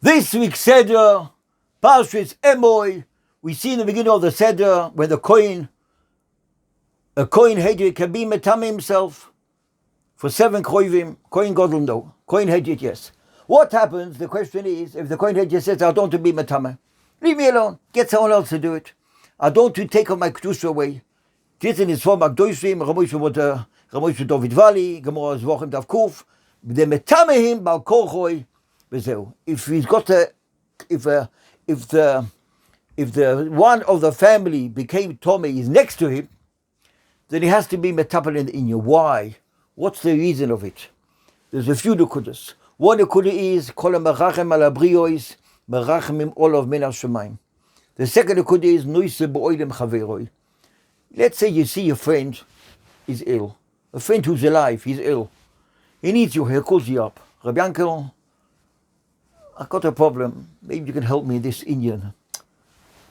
This week's Seder, Pashas Emor, we see in the beginning of the Seder when a Kohen Hedjit can be metame himself for 7 Kohen Gadol, no. Kohen Hedjit, yes. What happens, the question is, if the Kohen Hedjit says, I don't want to be metame, leave me alone, get someone else to do it. I don't want to take my kedusha away. This is from Akdoshim, Ramoshe David Valley, Gemara Zvachim Dav Kuf, they metame him, Bal Korchoi, if he's got if the one of the family became Tomei is next to him, then he has to be metapel in the inyan. Why? What's the reason of it? There's a few nekudas. One nekuda is kol merachem al abriyos merachemim olav min hashemayim. The second nekuda is noise be'olim chaveroi. Let's say you see a friend is ill, a friend who's alive, he's ill. He needs you. He calls you up. Rabbi Yankel, I've got a problem. Maybe you can help me in this inyan.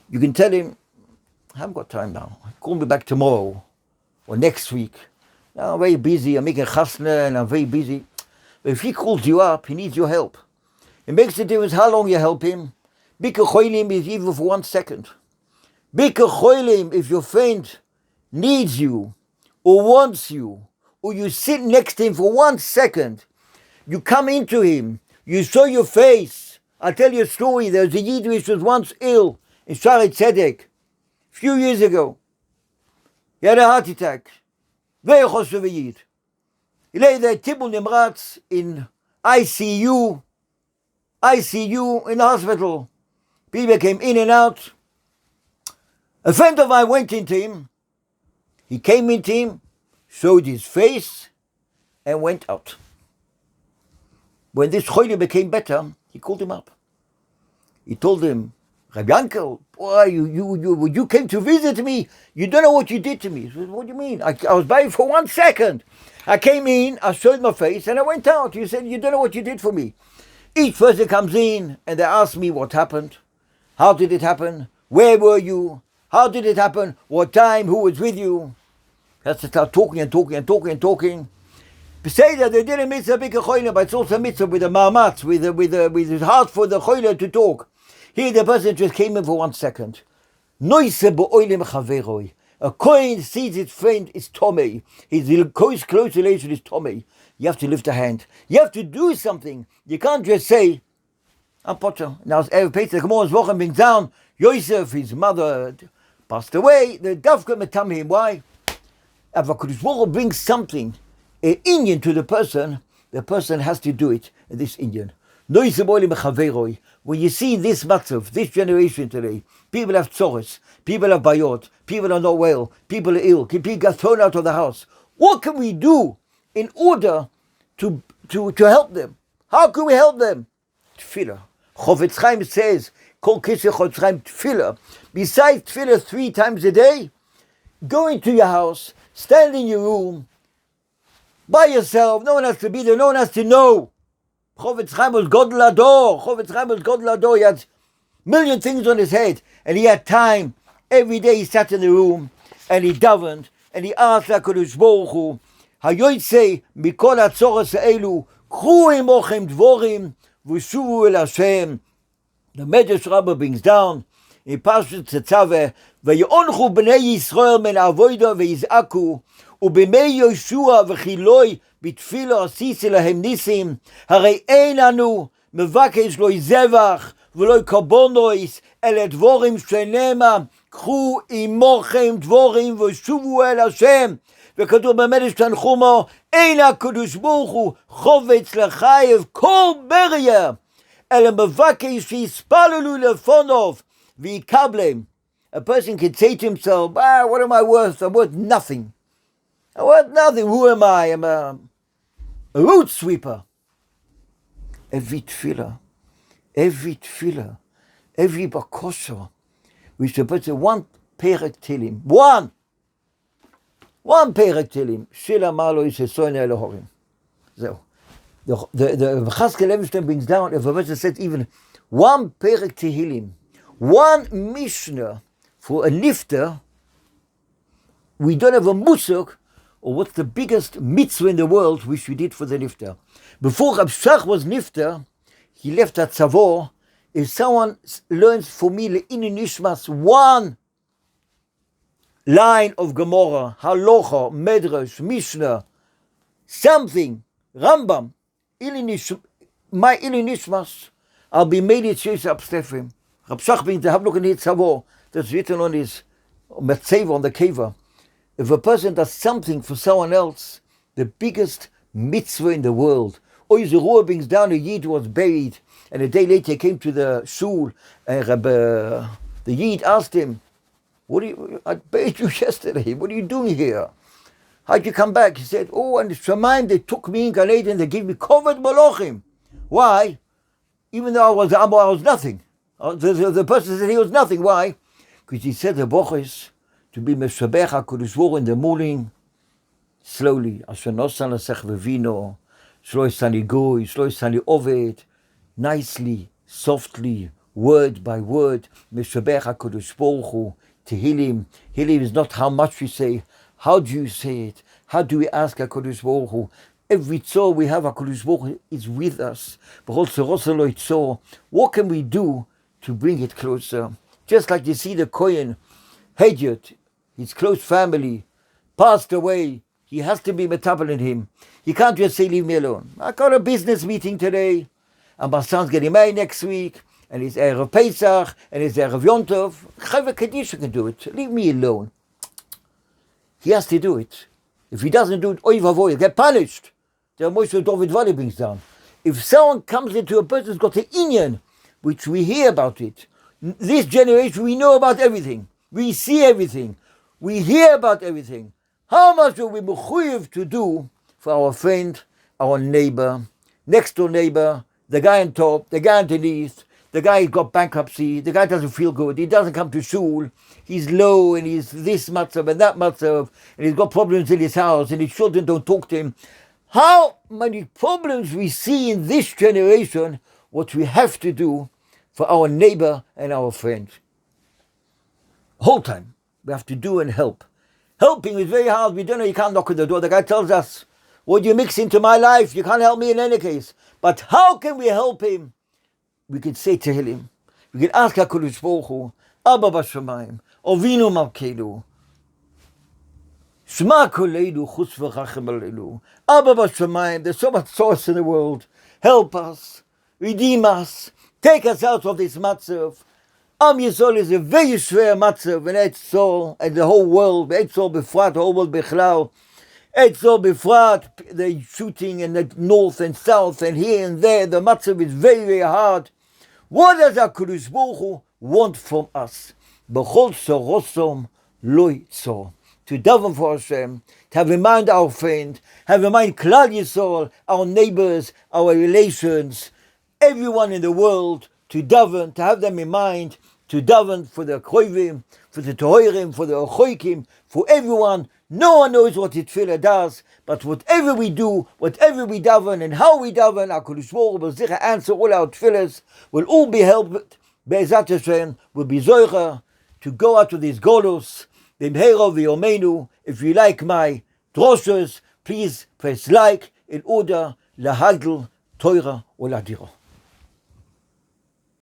You can tell him, I haven't got time now. Call me back tomorrow or next week. Now I'm very busy. I'm making chasna and I'm very busy. But if he calls you up, he needs your help. It makes a difference how long you help him. Bika choilim is even for 1 second. Bika choilim, if your friend needs you or wants you, or you sit next to him for 1 second, you come into him, you show your face. I'll tell you a story. There's a Yid which was once ill in Shari Tzedek, a few years ago. He had a heart attack. Very choshev Yid. He lay there, Tibul Nimratz, in ICU in the hospital. People came in and out. A friend of mine went into him. He came into him, showed his face, and went out. When this choile became better, he called him up. He told him, Rabbi Yankel, boy, you came to visit me. You don't know what you did to me. He said, what do you mean? I was by for 1 second. I came in, I showed my face, and I went out. You said, you don't know what you did for me. Each person comes in, and they ask me what happened. How did it happen? Where were you? How did it happen? What time? Who was with you? Has to start talking. Say that they didn't mitzvah big choile, but it's also a mitzvah with a ma'amatz, with his heart for the choile to talk. Here the person just came in for 1 second. Noise be'olim chaveroi. A Kohen sees his friend is Tomei. His close relation is Tomei. You have to lift a hand. You have to do something. You can't just say, I'm Potter. Now, Erev Pesach, Amor Zvochem brings down Yosef, his mother passed away. The Davka metam him. Why? If a Kodesh Baruch Hu brings something, an inyan to the person has to do it in this inyan. When you see this matzav, this generation today, people have tzores, people have bayot, people are not well, people are ill, people get thrown out of the house. What can we do in order to help them? How can we help them? Tefillah. Chofetz Chaim says, Kol Kiseh Chofetz Chaim Tefillah. Besides Tefillah 3 times a day, go into your house, stand in your room, by yourself, no one has to be there, no one has to know. Chofetz Chaim was Gadol Ador. He had a million things on his head, and he had time. Every day he sat in the room, and he davened, and he asked HaKadosh Baruch Hu, Hayotzei mikol hatzoros ha'elu, k'chu imochem dvorim, v'shuvu el Hashem. The Medrash Rabbah brings down, in Pashut Tetzaveh, V'yonchu b'nei Yisrael men avoda v'yiz'aku, ובמי יהושע וחילוי בתפילה עשיתי להם ניסים, הרי אין לנו מבקש לא זבח ולא קורבנוס, אלא דבורים שנאמר, קחו עמכם דבורים ושובו אל השם. וכתוב במדרש תנחומו, אין הקדוש ברוך הוא חופץ לחייב כל בריה, אלא מבקש שיספללו לפניו ויקבלם. A person can say to himself, what am I worth? I'm worth nothing. I want nothing. Who am I? I'm a road sweeper. Every tefillah, every bakosha, we should put one perek tilim, one perek tilim. Shila malo is a soin elohorim. So, the Chaskel Levenstein brings down, if a person says even one perek tihilim, one mishnah for a nifter, we don't have a musuk. Or what's the biggest mitzvah in the world which we did for the nifter? Before Rab Shach was nifter, he left at Tzavor If someone learns for me le'inu nishmas one line of Gemara, Halacha, Medrash, Mishnah, something, Rambam, my ilu nishmas, I'll be made it she's abstefim. Rab Shach brings the Havlok and Hitzavor, that's written on his Metzeva, on the Keva. If a person does something for someone else, the biggest mitzvah in the world, or the Ruah brings down a Yid who was buried, and a day later he came to the shul, and the Yid asked him, I buried you yesterday, what are you doing here? How'd you come back? He said, and it's Shemaim, they took me in Gan Eden, they gave me covered Malachim. Why? Even though I was nothing. The person said he was nothing. Why? Because he said the Boches to be Meshabech HaKadosh Baruch Hu in the morning, slowly. Asher nosan l'sech v'vino, shlo yisani goy, shlo yisani oved, nicely, softly, word by word, Meshabech HaKadosh Baruch Hu, Tehillim. Tehillim is not how much we say. How do you say it? How do we ask HaKadosh Baruch Hu? Every tzor we have, HaKadosh Baruch Hu is with us. What can we do to bring it closer? Just like you see the Kohen, Hedjot, his close family, passed away. He has to be metabel in him. He can't just say, leave me alone. I got a business meeting today, and my son's getting married next week, and it's Erev Pesach, and it's Erev Yom Tov. Chayva Kadisha can do it. Leave me alone. He has to do it. If he doesn't do it, oy vavoy, he'll get punished. The Moshe David Valley brings down. If someone comes into a person who's got an inyan, which we hear about it, this generation we know about everything. We see everything. We hear about everything. How much are we mechuyev to do for our friend, our neighbor, next door neighbor, the guy on top, the guy underneath, the guy who got bankruptcy, the guy doesn't feel good, he doesn't come to shul, he's low and he's this matzav and that matzav, and he's got problems in his house and his children don't talk to him. How many problems we see in this generation, what we have to do for our neighbor and our friend. Whole time, we have to do and help. Helping is very hard. We don't know, you can't knock on the door. The guy tells us, what you mix into my life, you can't help me in any case. But how can we help him? We can say to him, we can ask HaKadosh Baruch Hu, Abba Bashamayim, Ovinu Malkeinu, Shema Koleinu, Chutz V'Rachem Aleinu, Abba Bashamayim, there's so much source in the world. Help us, redeem us, take us out of this matzav. Am Yisrael is a very schwer matzav, and Etzol, and the whole world, Etzol Befrat, the whole world Bechlal, Etzol Befrat, the shooting in the north and south, and here and there, the matzav is very, very hard. What does HaKadosh Baruch Hu want from us? B'chol sorosom lo yitzor. To daven for Hashem, to have in mind our friend, have in mind Klal Yisrael, our neighbors, our relations, everyone in the world, to daven, to have them in mind, to daven for the Koivim, for the Tohirim, for the Ochoikim, for everyone. No one knows what the tefillah does, but whatever we do, whatever we daven and how we daven, HaKadosh Baruch Hu will sicher answer all our tefillahs, will all be helped, Be'ezat Hashem, will be zoicher to go out to these golus. If you like my droshes, please press like in order lahagel Torah or ladiro.